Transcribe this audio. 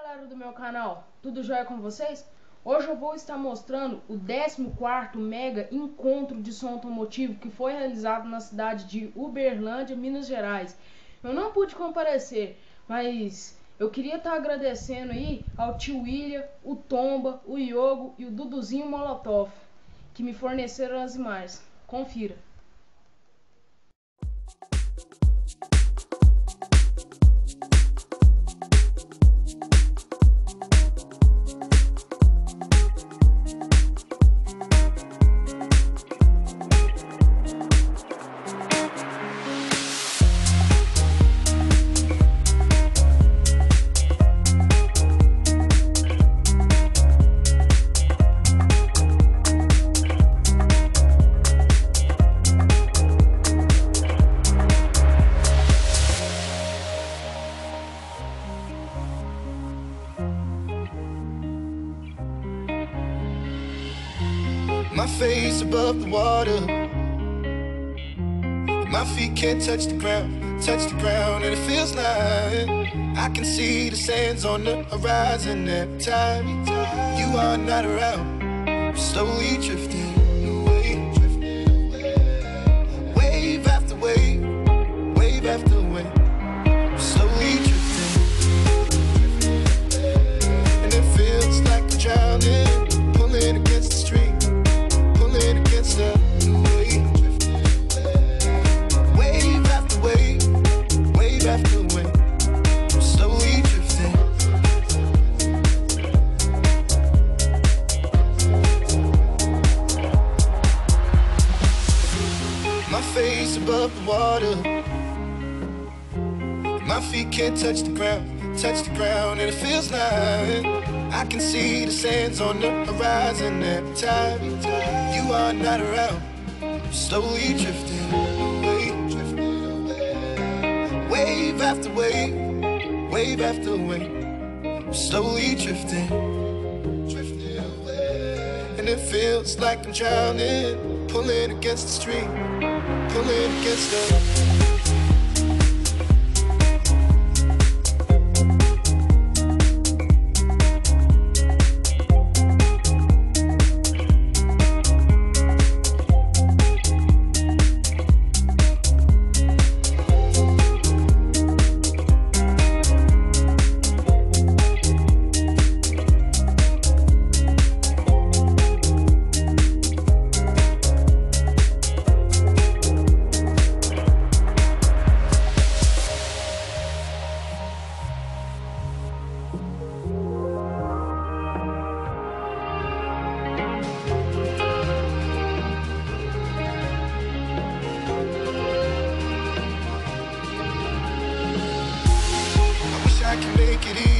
galera do meu canal, tudo jóia com vocês? Hoje eu vou estar mostrando o 14º mega encontro de som automotivo que foi realizado na cidade de Uberlândia, Minas Gerais. Eu não pude comparecer, mas eu queria estar agradecendo aí ao tio William, o Tomba, o Iogo e o Duduzinho Molotov, que me forneceram as imagens. Confira. My face above the water, my feet can't touch the ground, and it feels like I can see the sands on the horizon every time you are not around. I'm slowly drifting away, wave after wave, wave after wave. I'm slowly drifting, and it feels like I'm drowning, pulling against the stream. Against the wave, wave after wave, wave after wave, I'm slowly drifting. My face above the water, my feet can't touch the ground, and it feels like I can see the sands on the horizon every time you are not around. I'm slowly drifting away, wave after wave, wave after wave. I'm slowly drifting away, and it feels like I'm drowning, pulling against the stream, pulling against the. I can make it easy.